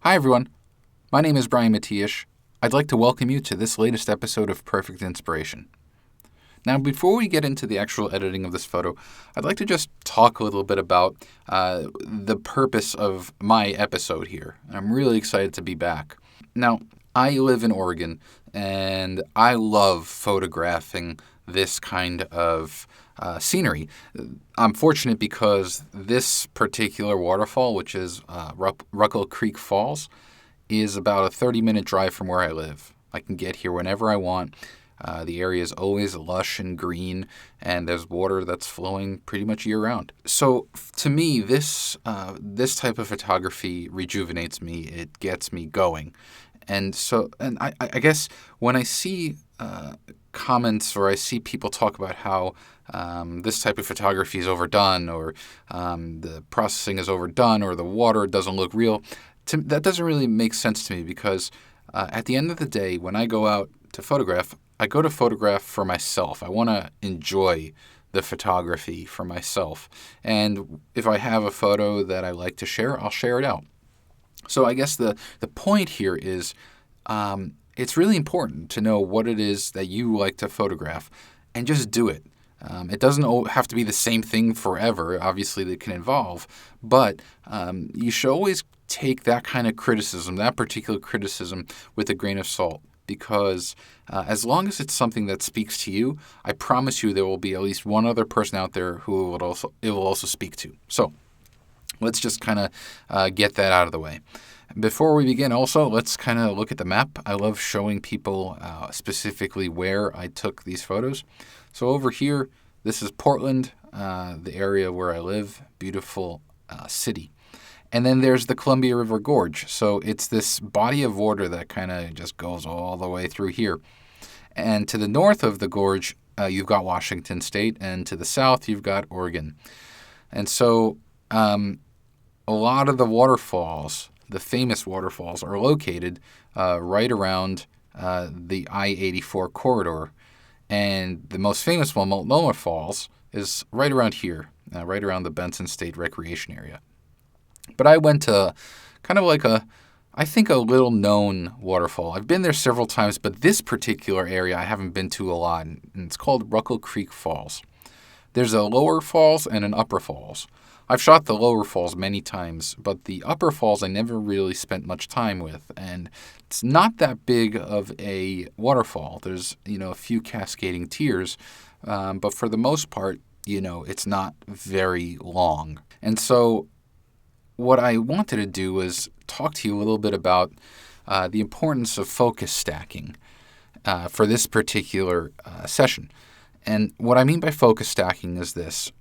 Hi everyone, my name is Brian Matiash. I'd like to welcome you to this latest episode of Perfect Inspiration. Now, before we get into the actual editing of this photo, I'd like to just talk a little bit about the purpose of my episode here. I'm really excited to be back. Now, I live in Oregon, and I love photographing this kind of scenery. I'm fortunate because this particular waterfall, which is Ruckle Creek Falls, is about a 30-minute drive from where I live. I can get here whenever I want. The area is always lush and green, and there's water that's flowing pretty much year-round. So to me, this type of photography rejuvenates me. It gets me going. And I guess when I see comments or I see people talk about how this type of photography is overdone, or the processing is overdone, or the water doesn't look real, that doesn't really make sense to me, because at the end of the day, when I go out to photograph, I go to photograph for myself. I want to enjoy the photography for myself. And if I have a photo that I like to share, I'll share it out. So I guess the point here is it's really important to know what it is that you like to photograph and just do it. It doesn't have to be the same thing forever. Obviously, they can evolve. But you should always take that kind of criticism, that particular criticism, with a grain of salt. Because as long as it's something that speaks to you, I promise you there will be at least one other person out there who it will also speak to. So let's just kind of get that out of the way. Before we begin, also, let's kind of look at the map. I love showing people specifically where I took these photos. So over here, this is Portland, the area where I live, beautiful city. And then there's the Columbia River Gorge. So it's this body of water that kind of just goes all the way through here. And to the north of the gorge, you've got Washington State, and to the south, you've got Oregon. And so a lot of the waterfalls, the famous waterfalls, are located right around the I-84 corridor. And the most famous one, Multnomah Falls, is right around here, right around the Benson State Recreation Area. But I went to kind of like I think a little known waterfall. I've been there several times, but this particular area I haven't been to a lot, and it's called Ruckle Creek Falls. There's a lower falls and an upper falls. I've shot the lower falls many times, but the upper falls I never really spent much time with, and it's not that big of a waterfall. There's, a few cascading tiers, but for the most part, it's not very long. And so what I wanted to do was talk to you a little bit about the importance of focus stacking for this particular session. And what I mean by focus stacking is this.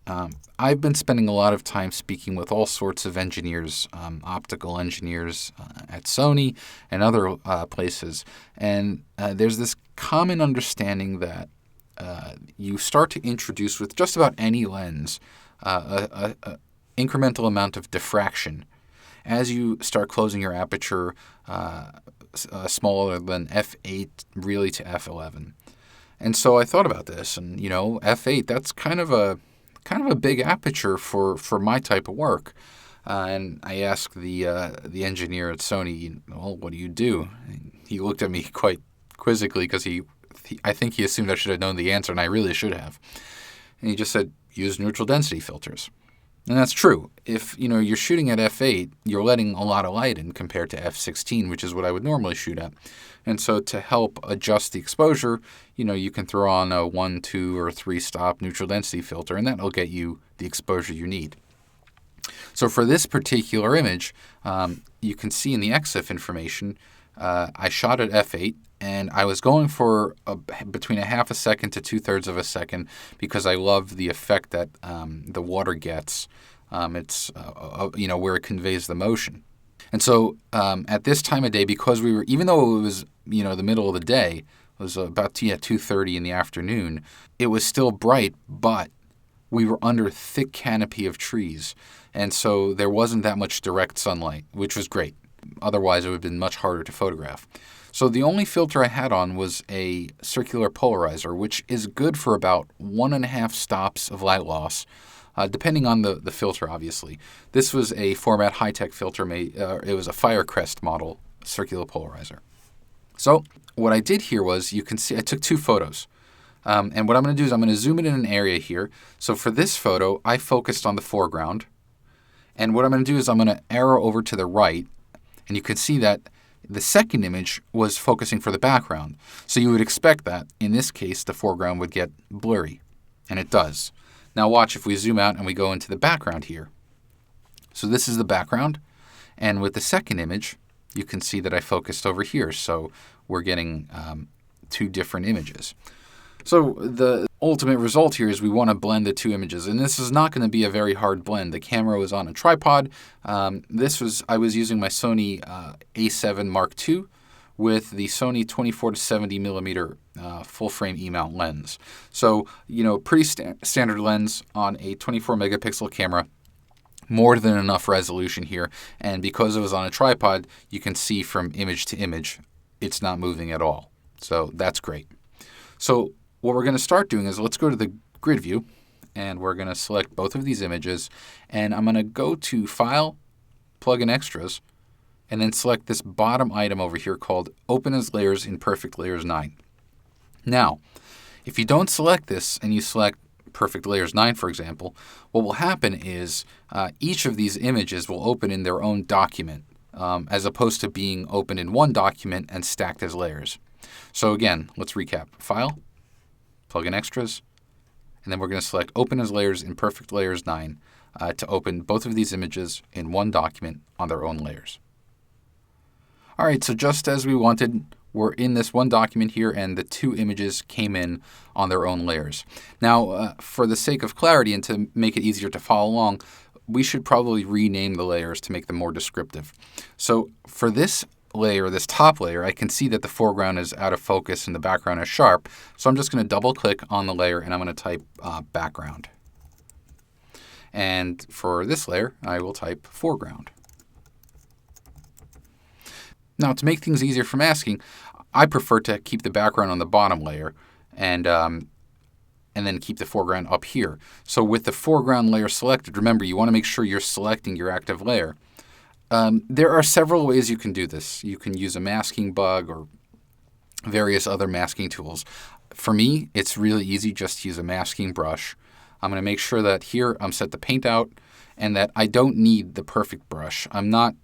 I've been spending a lot of time speaking with all sorts of engineers, optical engineers at Sony and other places. And there's this common understanding that you start to introduce with just about any lens a incremental amount of diffraction as you start closing your aperture smaller than f8 really to f11. And so I thought about this, and f8, that's kind of a big aperture for my type of work. And I asked the engineer at Sony, well, what do you do? And he looked at me quite quizzically, because I think he assumed I should have known the answer, and I really should have. And he just said, use neutral density filters. And that's true. If you're shooting at f8, you're letting a lot of light in compared to f16, which is what I would normally shoot at. And so to help adjust the exposure, you can throw on a 1, 2, or 3 stop neutral density filter, and that'll get you the exposure you need. So for this particular image, you can see in the EXIF information, I shot at f8, and I was going for between a half a second to 2/3 of a second, because I love the effect that the water gets. It's where it conveys the motion. And so at this time of day, because even though it was the middle of the day, it was about 2:30 in the afternoon, it was still bright, but we were under a thick canopy of trees, and so there wasn't that much direct sunlight, which was great. Otherwise, it would have been much harder to photograph. So the only filter I had on was a circular polarizer, which is good for about 1.5 stops of light loss. depending on the filter, obviously. This was a Format High-Tech filter. It was a Firecrest model circular polarizer. So what I did here was, you can see I took 2 photos. And what I'm going to do is I'm going to zoom in an area here. So for this photo, I focused on the foreground. And what I'm going to do is I'm going to arrow over to the right. And you can see that the second image was focusing for the background. So you would expect that, in this case, the foreground would get blurry. And it does. Now watch if we zoom out and we go into the background here. So this is the background. And with the second image, you can see that I focused over here. So we're getting 2 different images. So the ultimate result here is we want to blend the 2 images, and this is not going to be a very hard blend. The camera was on a tripod. I was using my Sony A7 Mark II with the Sony 24 to 70 millimeter full frame E-mount lens. So, pretty standard lens on a 24 megapixel camera. More than enough resolution here, and because it was on a tripod, you can see from image to image, it's not moving at all. So that's great. So what we're going to start doing is, let's go to the grid view, and we're going to select both of these images, and I'm going to go to File, Plug in Extras, and then select this bottom item over here called Open as Layers in Perfect Layers 9. Now, if you don't select this and you select Perfect Layers 9, for example, what will happen is each of these images will open in their own document, as opposed to being opened in one document and stacked as layers. So again, let's recap. File, Plug in Extras, and then we're going to select Open as Layers in Perfect Layers 9 to open both of these images in one document on their own layers. All right, so just as we wanted, we're in this one document here, and the 2 images came in on their own layers. Now, for the sake of clarity and to make it easier to follow along, we should probably rename the layers to make them more descriptive. So for this layer, this top layer, I can see that the foreground is out of focus and the background is sharp. So I'm just going to double click on the layer, and I'm going to type background. And for this layer, I will type foreground. Now, to make things easier for masking, I prefer to keep the background on the bottom layer and then keep the foreground up here. So with the foreground layer selected, remember, you want to make sure you're selecting your active layer. There are several ways you can do this. You can use a masking bug or various other masking tools. For me, it's really easy just to use a masking brush. I'm going to make sure that here I'm set to paint out and that I don't need the perfect brush. I'm not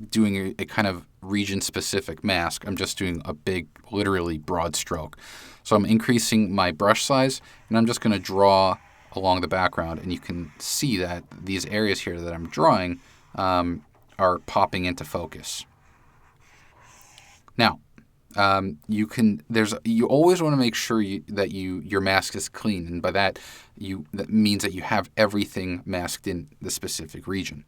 doing a kind of region-specific mask. I'm just doing a big, literally broad stroke. So I'm increasing my brush size, and I'm just going to draw along the background, and you can see that these areas here that I'm drawing are popping into focus. Now, you always want to make sure that your mask is clean, and by that means that you have everything masked in the specific region.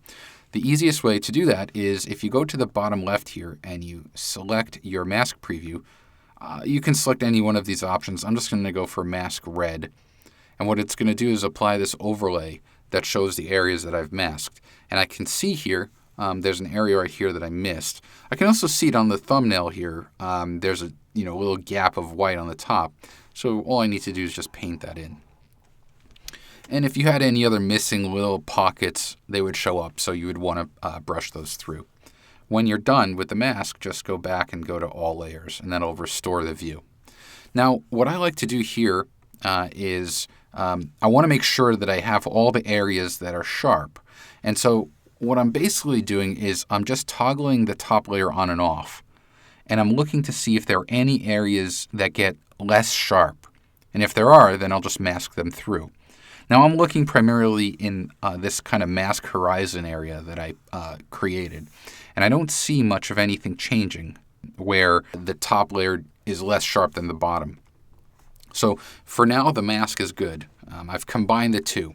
The easiest way to do that is if you go to the bottom left here and you select your mask preview, you can select any one of these options. I'm just going to go for mask red. And what it's going to do is apply this overlay that shows the areas that I've masked. And I can see here, there's an area right here that I missed. I can also see it on the thumbnail here. There's a little gap of white on the top. So all I need to do is just paint that in. And if you had any other missing little pockets, they would show up, so you would want to brush those through. When you're done with the mask, just go back and go to all layers, and that'll restore the view. Now, what I like to do here is I want to make sure that I have all the areas that are sharp. And so what I'm basically doing is I'm just toggling the top layer on and off, and I'm looking to see if there are any areas that get less sharp. And if there are, then I'll just mask them through. Now I'm looking primarily in this kind of mask horizon area that I created, and I don't see much of anything changing where the top layer is less sharp than the bottom. So for now, the mask is good. I've combined the 2.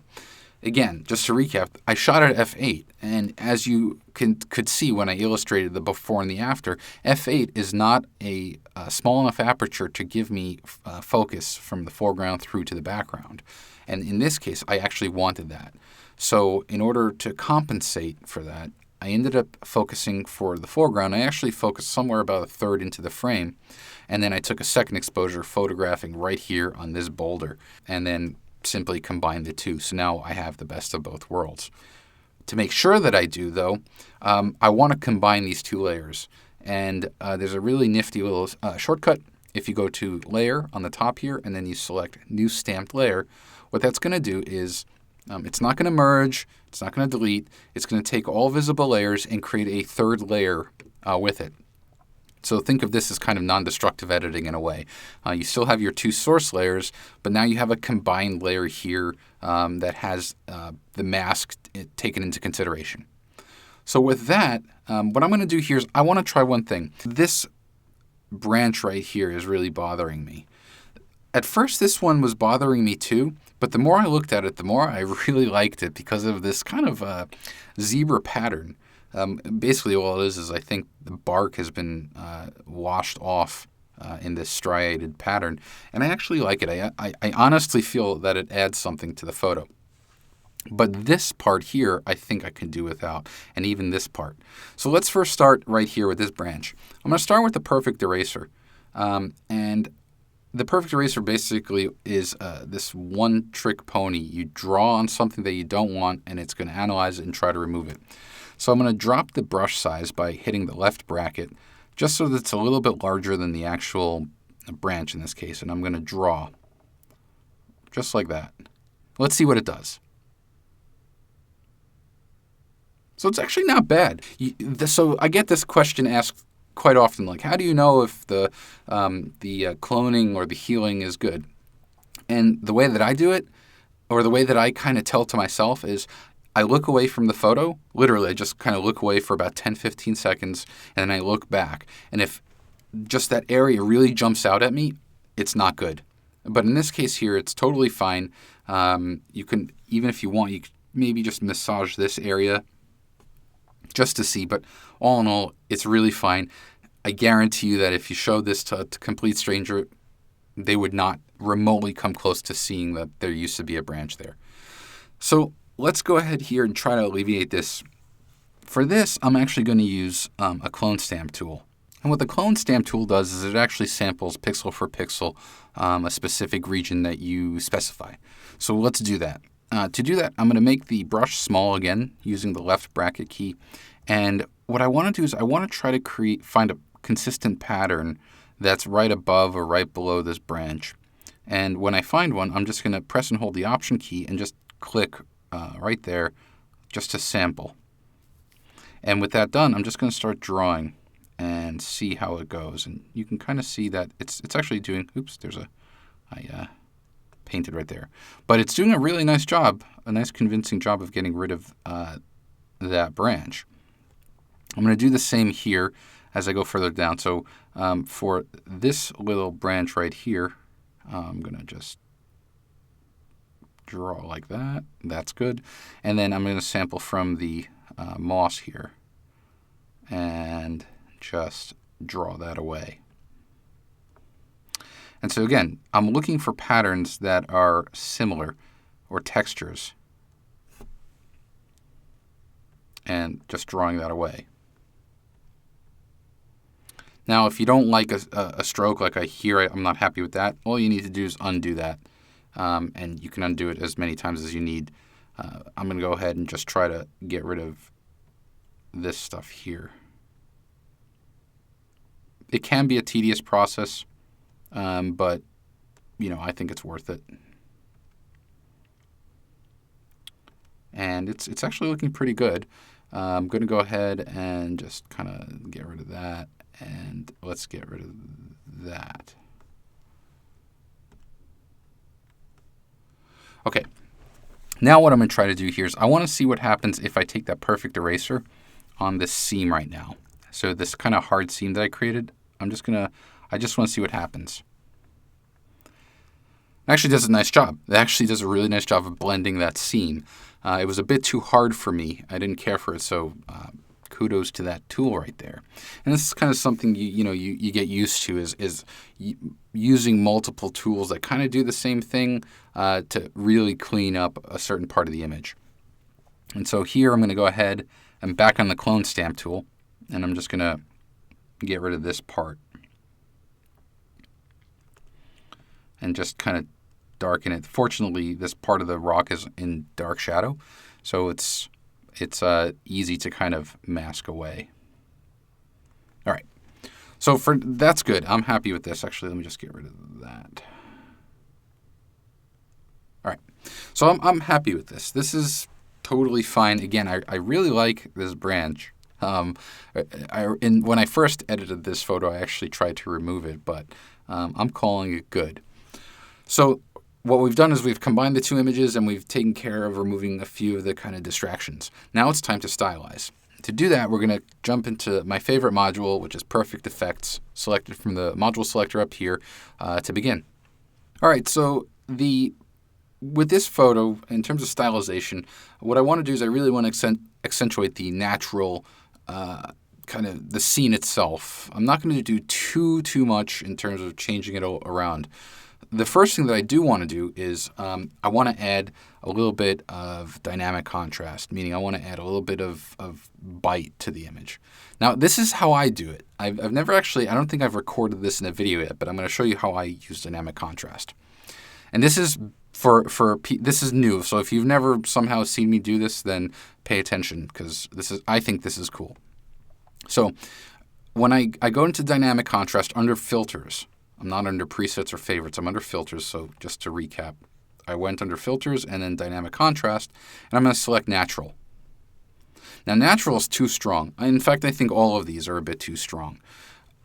Again, just to recap, I shot at f8, and as you could see when I illustrated the before and the after, f8 is not a small enough aperture to give me focus from the foreground through to the background. And in this case, I actually wanted that. So in order to compensate for that, I ended up focusing for the foreground. I actually focused somewhere about a third into the frame, and then I took a second exposure photographing right here on this boulder, and then simply combine the two. So now I have the best of both worlds. To make sure that I do, though, I want to combine these two layers. And there's a really nifty little shortcut. If you go to Layer on the top here, and then you select New Stamped Layer, what that's going to do is it's not going to merge, it's not going to delete, it's going to take all visible layers and create a third layer with it. So think of this as kind of non-destructive editing in a way. You still have your two source layers, but now you have a combined layer here that has the mask taken into consideration. So with that, what I'm going to do here is I want to try one thing. This branch right here is really bothering me. At first, this one was bothering me too, but the more I looked at it, the more I really liked it because of this kind of zebra pattern. Basically, all it is I think the bark has been washed off in this striated pattern, and I actually like it. I honestly feel that it adds something to the photo. But this part here, I think I can do without, and even this part. So let's first start right here with this branch. I'm going to start with the perfect eraser, and the perfect eraser basically is this one-trick pony. You draw on something that you don't want, and it's going to analyze it and try to remove it. So I'm going to drop the brush size by hitting the left bracket, just so that it's a little bit larger than the actual branch in this case, and I'm going to draw, just like that. Let's see what it does. So it's actually not bad. So I get this question asked quite often, like, how do you know if the cloning or the healing is good? And the way that I do it, or the way that I kind of tell to myself is I look away from the photo. Literally, I just kind of look away for about 10, 15 seconds, and then I look back. And if just that area really jumps out at me, it's not good. But in this case here, it's totally fine. You can, even if you want, you can maybe just massage this area just to see, but all in all, it's really fine. I guarantee you that if you showed this to a complete stranger, they would not remotely come close to seeing that there used to be a branch there. So let's go ahead here and try to alleviate this. For this, I'm actually going to use a clone stamp tool. And what the clone stamp tool does is it actually samples pixel for pixel a specific region that you specify. So let's do that. To do that, I'm going to make the brush small again using the left bracket key. And what I want to do is I want to try to find a consistent pattern that's right above or right below this branch. And when I find one, I'm just going to press and hold the Option key and just click right there just to sample. And with that done, I'm just going to start drawing and see how it goes. And you can kind of see that it's actually doing, oops, I painted right there. But it's doing a really nice job, a nice convincing job of getting rid of that branch. I'm going to do the same here as I go further down. So for this little branch right here, I'm going to just draw like that. That's good. And then I'm going to sample from the moss here and just draw that away. And so again, I'm looking for patterns that are similar or textures and just drawing that away. Now, if you don't like a stroke like I hear, I'm not happy with that, all you need to do is undo that. And you can undo it as many times as you need. I'm going to go ahead and just try to get rid of this stuff here. It can be a tedious process, but I think it's worth it. And it's actually looking pretty good. I'm going to go ahead and just kind of get rid of that. And let's get rid of that. Okay, now what I'm going to try to do here is I want to see what happens if I take that perfect eraser on this seam right now. So this kind of hard seam that I created, I just want to see what happens. It actually does a nice job. It actually does a really nice job of blending that seam. It was a bit too hard for me. I didn't care for it, so kudos to that tool right there. And this is kind of something you get used to is using multiple tools that kind of do the same thing to really clean up a certain part of the image. And so here I'm going to go ahead and back on the clone stamp tool, and I'm just going to get rid of this part and just kind of darken it. Fortunately, this part of the rock is in dark shadow, so it's easy to kind of mask away. All right, so that's good. I'm happy with this. Actually, let me just get rid of that. All right, so I'm happy with this. This is totally fine. Again, I really like this branch. When I first edited this photo, I actually tried to remove it, but I'm calling it good. So what we've done is we've combined the two images and we've taken care of removing a few of the kind of distractions. Now it's time to stylize. To do that, we're going to jump into my favorite module, which is Perfect Effects, selected from the module selector up here to begin. All right, so with this photo, in terms of stylization, what I want to do is I really want to accentuate the natural kind of the scene itself. I'm not going to do too much in terms of changing it all around. The first thing that I do want to do is I want to add a little bit of dynamic contrast, meaning I want to add a little bit of bite to the image. Now, this is how I do it. I've never actually, I don't think I've recorded this in a video yet, but I'm going to show you how I use dynamic contrast. And this is this is new, so if you've never somehow seen me do this, then pay attention, because I think this is cool. So when I go into dynamic contrast under filters, I'm not under presets or favorites, I'm under filters. So just to recap, I went under filters and then dynamic contrast, and I'm going to select natural. Now natural is too strong. In fact, I think all of these are a bit too strong.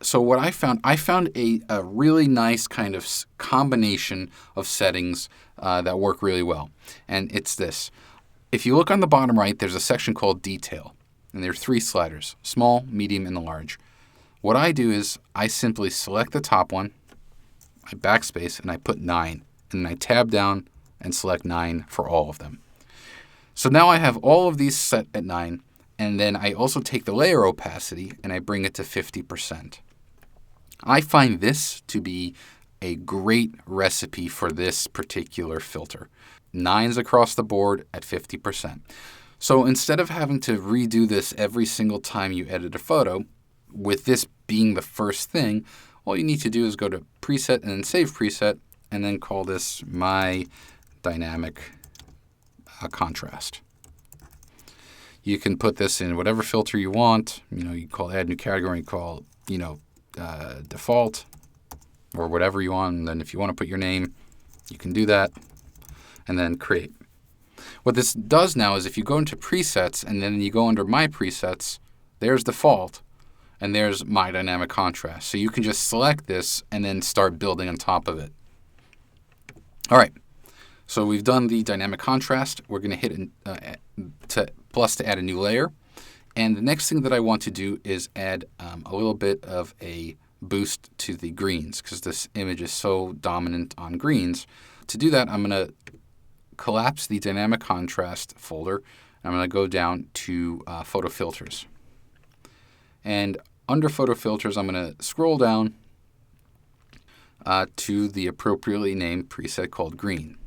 So what I found a really nice kind of combination of settings that work really well. And it's this. If you look on the bottom right, there's a section called Detail. And there are 3 sliders, small, medium, and large. What I do is I simply select the top one, I backspace, and I put 9. And then I tab down and select 9 for all of them. So now I have all of these set at 9. And then I also take the layer opacity and I bring it to 50%. I find this to be a great recipe for this particular filter. 9s across the board at 50%. So instead of having to redo this every single time you edit a photo, with this being the first thing, all you need to do is go to Preset and then Save Preset, and then call this My Dynamic Contrast. You can put this in whatever filter you want. You call Add New Category, you call, Default, or whatever you want. And then if you want to put your name, you can do that, and then Create. What this does now is if you go into Presets, and then you go under My Presets, there's Default, and there's My Dynamic Contrast. So you can just select this and then start building on top of it. All right. So we've done the dynamic contrast. We're going to hit plus to add a new layer. And the next thing that I want to do is add a little bit of a boost to the greens, because this image is so dominant on greens. To do that, I'm going to collapse the dynamic contrast folder. I'm going to go down to photo filters. And under photo filters, I'm going to scroll down to the appropriately named preset called green.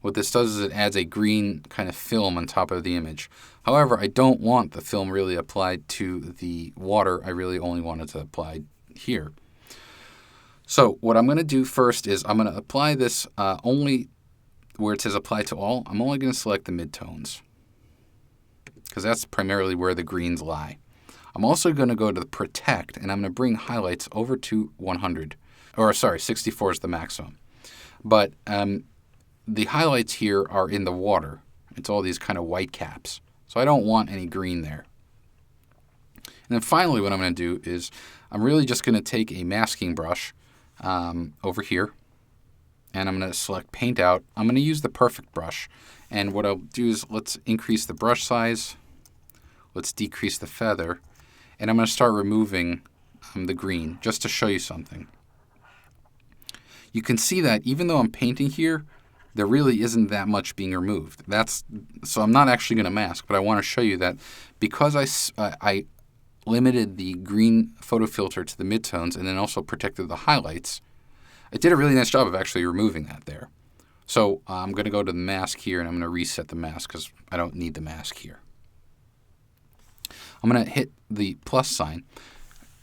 What this does is it adds a green kind of film on top of the image. However, I don't want the film really applied to the water. I really only want it to apply here. So what I'm going to do first is I'm going to apply this only where it says Apply to All. I'm only going to select the midtones, because that's primarily where the greens lie. I'm also going to go to the Protect, and I'm going to bring highlights over to 100. Or sorry, 64 is the maximum. But the highlights here are in the water. It's all these kind of white caps. So I don't want any green there. And then finally what I'm going to do is I'm really just going to take a masking brush over here, and I'm going to select Paint Out. I'm going to use the Perfect brush. And what I'll do is let's increase the brush size. Let's decrease the feather. And I'm going to start removing the green just to show you something. You can see that even though I'm painting here, there really isn't that much being removed. So I'm not actually going to mask, but I want to show you that because I limited the green photo filter to the midtones and then also protected the highlights, it did a really nice job of actually removing that there. So I'm going to go to the mask here, and I'm going to reset the mask because I don't need the mask here. I'm going to hit the plus sign.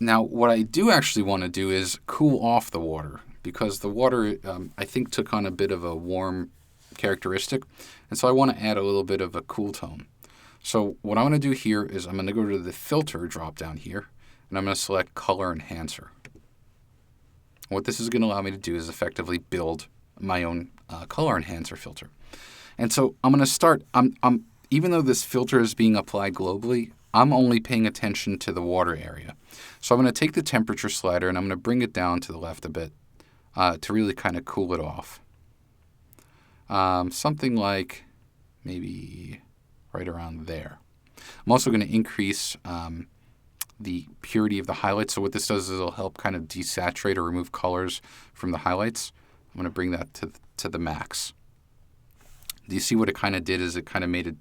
Now, what I do actually want to do is cool off the water, because the water, I think, took on a bit of a warm characteristic, and so I want to add a little bit of a cool tone. So what I'm going to do here is I'm going to go to the filter drop down here, and I'm going to select color enhancer. What this is going to allow me to do is effectively build my own color enhancer filter. And so I'm going to start, even though this filter is being applied globally, I'm only paying attention to the water area. So I'm going to take the temperature slider and I'm going to bring it down to the left a bit to really kind of cool it off. Something like maybe right around there. I'm also going to increase the purity of the highlights. So what this does is it'll help kind of desaturate or remove colors from the highlights. I'm going to bring that to the max. Do you see what it kind of did is it kind of made it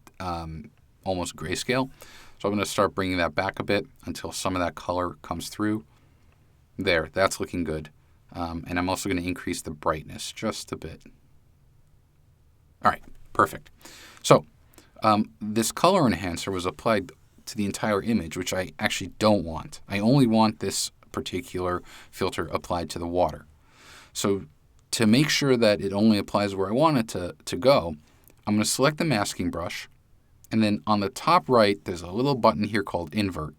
almost grayscale? So I'm going to start bringing that back a bit until some of that color comes through. There, that's looking good. And I'm also going to increase the brightness just a bit. All right, perfect. So this color enhancer was applied to the entire image, which I actually don't want. I only want this particular filter applied to the water. So to make sure that it only applies where I want it to go, I'm going to select the masking brush, and then on the top right, there's a little button here called invert.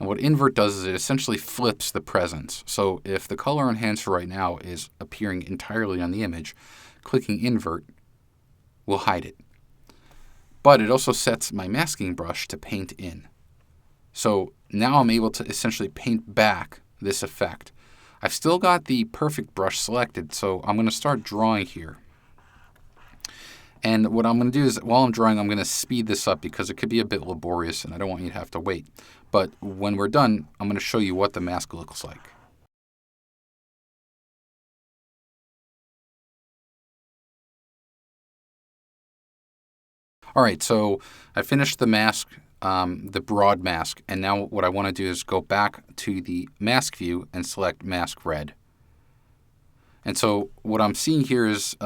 And what invert does is it essentially flips the presence. So if the color enhancer right now is appearing entirely on the image, clicking invert will hide it. But it also sets my masking brush to paint in. So now I'm able to essentially paint back this effect. I've still got the perfect brush selected, so I'm going to start drawing here. And what I'm going to do is, while I'm drawing, I'm going to speed this up because it could be a bit laborious and I don't want you to have to wait. But when we're done, I'm going to show you what the mask looks like. All right, so I finished the mask, the broad mask, and now what I want to do is go back to the mask view and select mask red. And so what I'm seeing here is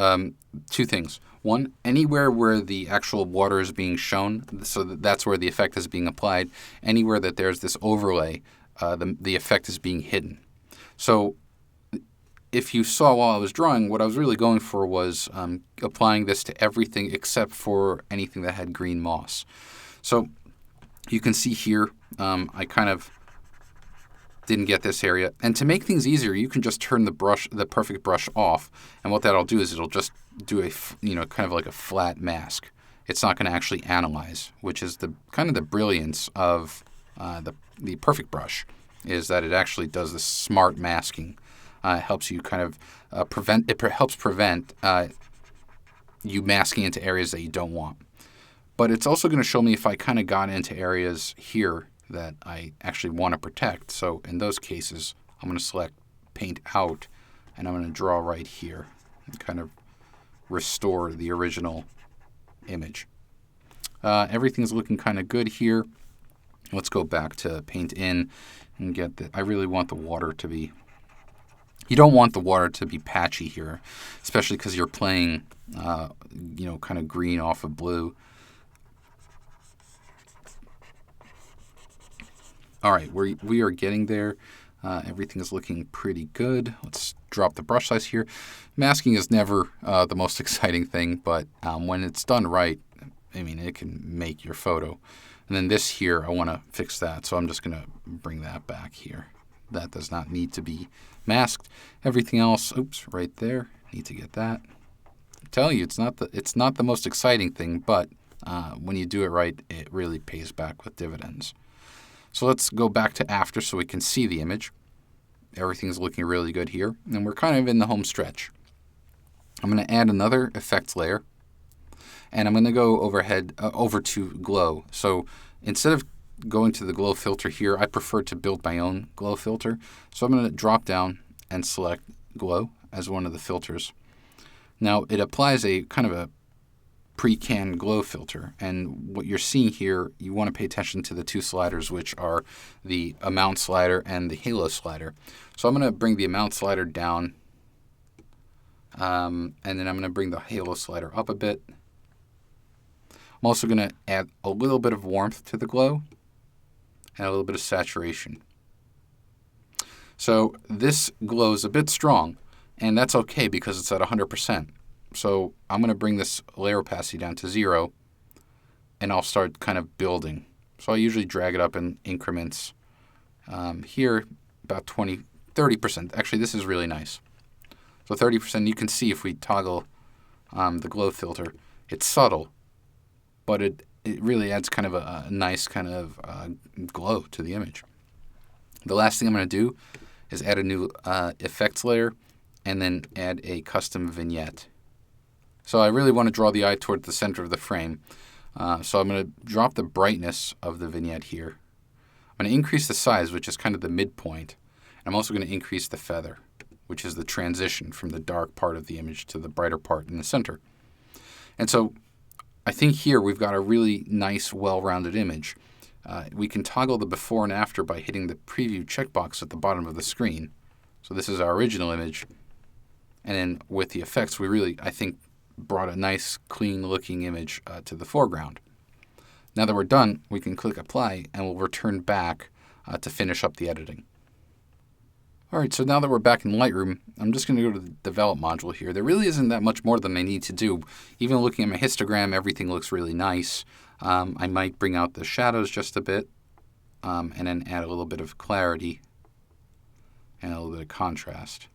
two things. One, anywhere where the actual water is being shown, so that's where the effect is being applied, anywhere that there's this overlay, the effect is being hidden. So if you saw while I was drawing, what I was really going for was applying this to everything except for anything that had green moss. So you can see here, I kind of didn't get this area. And to make things easier, you can just turn the perfect brush off. And what that'll do is it'll just do a, kind of like a flat mask. It's not going to actually analyze, which is the kind of the brilliance of the perfect brush, is that it actually does this smart masking. It helps you kind of helps prevent you masking into areas that you don't want. But it's also going to show me if I kind of got into areas here that I actually want to protect. So in those cases, I'm going to select paint out, and I'm going to draw right here and kind of restore the original image. Everything's looking kind of good here. Let's go back to paint in and get I really want the water to be, you don't want the water to be patchy here, especially because you're playing, kind of green off of blue. All right, we are getting there. Everything is looking pretty good. Let's drop the brush size here. Masking is never the most exciting thing, but when it's done right, I mean, it can make your photo. And then this here, I want to fix that, so I'm just going to bring that back here. That does not need to be masked. Everything else, oops, right there. Need to get that. I'm telling you, it's not the most exciting thing, but when you do it right, it really pays back with dividends. So let's go back to after so we can see the image. Everything's looking really good here, and we're kind of in the home stretch. I'm going to add another effects layer, and I'm going to go over to glow. So instead of going to the glow filter here, I prefer to build my own glow filter. So I'm going to drop down and select glow as one of the filters. Now it applies a kind of a pre-canned glow filter, and what you're seeing here, you want to pay attention to the two sliders, which are the amount slider and the halo slider. So I'm going to bring the amount slider down, and then I'm going to bring the halo slider up a bit. I'm also going to add a little bit of warmth to the glow and a little bit of saturation. So this glow is a bit strong, And that's okay because it's at 100%. So I'm going to bring this layer opacity down to 0, and I'll start kind of building. So I usually drag it up in increments. Here, about 30%. Actually, this is really nice. So 30%, you can see if we toggle the glow filter, it's subtle, but it really adds kind of a nice kind of glow to the image. The last thing I'm going to do is add a new effects layer and then add a custom vignette. So I really want to draw the eye toward the center of the frame. So I'm going to drop the brightness of the vignette here. I'm going to increase the size, which is kind of the midpoint. And I'm also going to increase the feather, which is the transition from the dark part of the image to the brighter part in the center. And so I think here we've got a really nice, well-rounded image. We can toggle the before and after by hitting the preview checkbox at the bottom of the screen. So this is our original image. And then with the effects, we really, I think, brought a nice, clean-looking image to the foreground. Now that we're done, we can click Apply, and we'll return back to finish up the editing. All right, so now that we're back in Lightroom, I'm just going to go to the Develop module here. There really isn't that much more than I need to do. Even looking at my histogram, everything looks really nice. I might bring out the shadows just a bit, and then add a little bit of clarity and a little bit of contrast.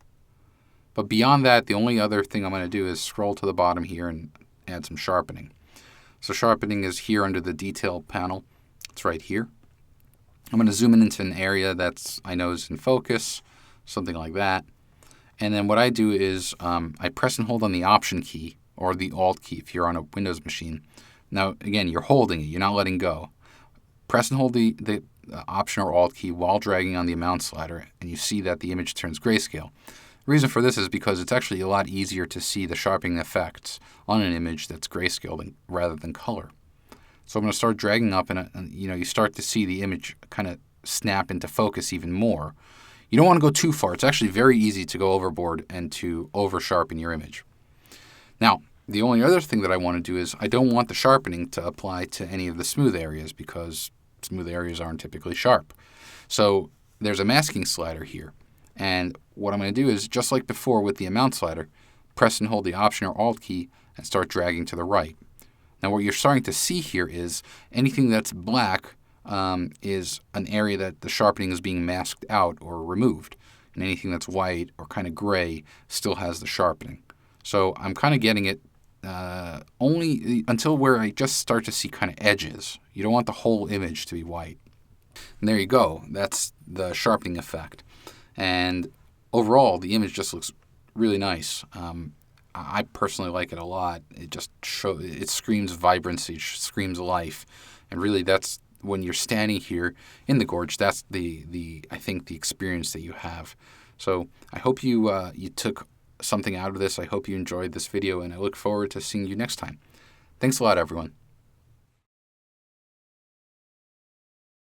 But beyond that, the only other thing I'm going to do is scroll to the bottom here and add some sharpening. So sharpening is here under the detail panel. It's right here. I'm going to zoom in into an area that's I know is in focus, something like that. And then what I do is I press and hold on the Option key or the Alt key if you're on a Windows machine. Now, again, you're holding it. You're not letting go. Press and hold the Option or Alt key while dragging on the amount slider, and you see that the image turns grayscale. The reason for this is because it's actually a lot easier to see the sharpening effects on an image that's grayscale rather than color. So I'm going to start dragging up, and you start to see the image kind of snap into focus even more. You don't want to go too far. It's actually very easy to go overboard and to over-sharpen your image. Now, the only other thing that I want to do is I don't want the sharpening to apply to any of the smooth areas because smooth areas aren't typically sharp. So there's a masking slider here. And what I'm going to do is, just like before with the amount slider, press and hold the Option or Alt key and start dragging to the right. Now what you're starting to see here is anything that's black is an area that the sharpening is being masked out or removed. And anything that's white or kind of gray still has the sharpening. So I'm kind of getting it only until where I just start to see kind of edges. You don't want the whole image to be white. And there you go. That's the sharpening effect. And overall, the image just looks really nice. I personally like it a lot. It screams vibrancy, screams life, and really that's when you're standing here in the gorge. That's I think the experience that you have. So I hope you took something out of this. I hope you enjoyed this video, and I look forward to seeing you next time. Thanks a lot, everyone.